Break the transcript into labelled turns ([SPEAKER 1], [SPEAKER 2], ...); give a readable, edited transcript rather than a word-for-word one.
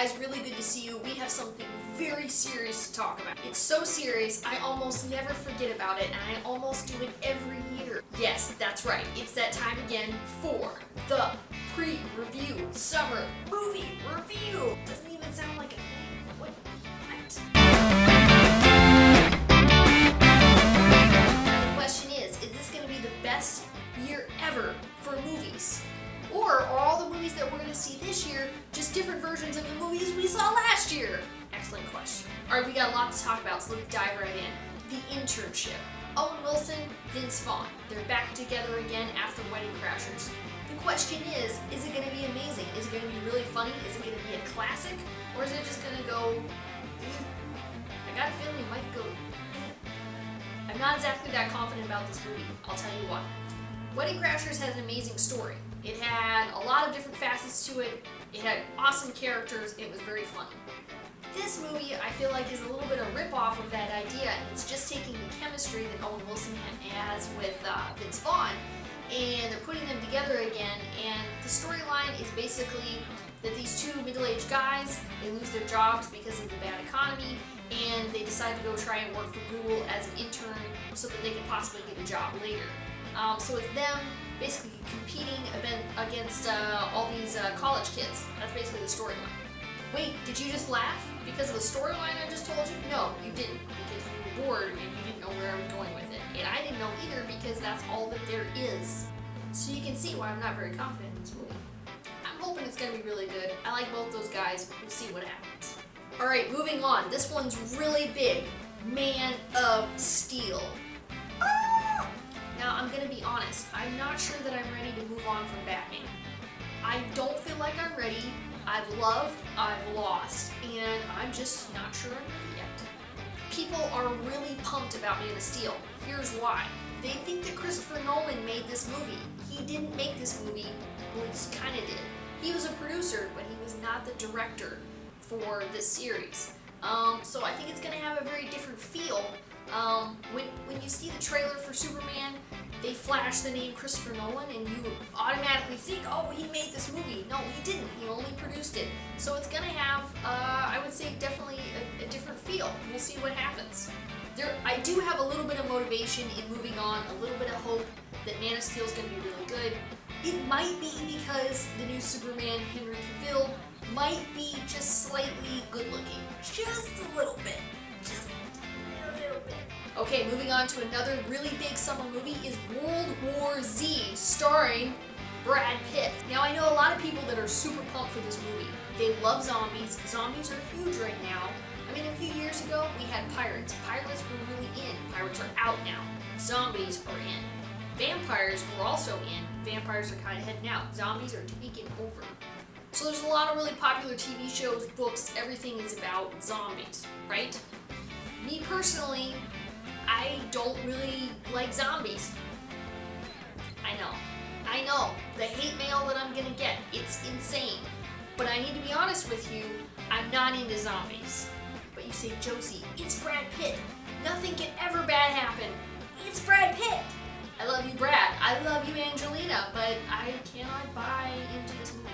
[SPEAKER 1] guys, really good to see you. We have something very serious to talk about. It's so serious, I almost never forget about it, and I almost do it every year. Yes, that's right. It's that time again for the pre-review summer movie review. Doesn't even sound like a thing. What? The question is this going to be the best year ever for movies? Or are all the movies that we're going to see this year just different versions of the movies we saw last year? Excellent question. Alright, we got a lot to talk about, so let's dive right in. The Internship. Owen Wilson, Vince Vaughn. They're back together again after Wedding Crashers. The question is it going to be amazing? Is it going to be really funny? Is it going to be a classic? Or is it just going to go... I got a feeling it might go... I'm not exactly that confident about this movie. I'll tell you why. Wedding Crashers had an amazing story. It had a lot of different facets to it. It had awesome characters. It was very funny. This movie, I feel like, is a little bit of a rip-off of that idea, and it's just taking the chemistry that Owen Wilson has with Vince Vaughn, and they're putting them together again, and the storyline is basically that these two middle-aged guys, they lose their jobs because of the bad economy, and they decide to go try and work for Google as an intern so that they can possibly get a job later. So it's them basically competing against all these college kids. That's basically the storyline. Wait, did you just laugh because of the storyline I just told you? No, you didn't, because you were bored and you didn't know where I was going with it. And I didn't know either because that's all that there is. So you can see why I'm not very confident in this movie. I'm hoping it's going to be really good. I like both those guys. We'll see what happens. Alright, moving on. This one's really big. Man of Steel. Now, I'm going to be honest, I'm not sure that I'm ready to move on from Batman. I don't feel like I'm ready. I've loved, I've lost, and I'm just not sure I'm ready yet. People are really pumped about Man of Steel. Here's why. They think that Christopher Nolan made this movie. He didn't make this movie, well, he kind of did. He was a producer, but he was not the director for this series. So I think it's going to have a very different feel. When you see the trailer for Superman, they flash the name Christopher Nolan and you automatically think, oh, he made this movie. No, he didn't. He only produced it. So it's going to have, I would say, definitely a different feel. We'll see what happens. I do have a little bit of motivation in moving on, a little bit of hope that Man of Steel is going to be really good. It might be because the new Superman, Henry Cavill, might be just slightly good looking. Just a little bit. Just a little bit. Okay, moving on to another really big summer movie is World War Z, starring Brad Pitt. Now, I know a lot of people that are super pumped for this movie. They love zombies. Zombies are huge right now. I mean, a few years ago, we had pirates. Pirates were really in. Pirates are out now. Zombies are in. Vampires were also in. Vampires are kind of heading out. Zombies are taking over. So there's a lot of really popular TV shows, books, everything is about zombies, right? Me personally, I don't really like zombies. I know, the hate mail that I'm gonna get, it's insane. But I need to be honest with you, I'm not into zombies. But you say, Josie, it's Brad Pitt. Nothing can ever bad happen. It's Brad Pitt. I love you, Brad. I love you, Angelina, but I cannot buy into this movie.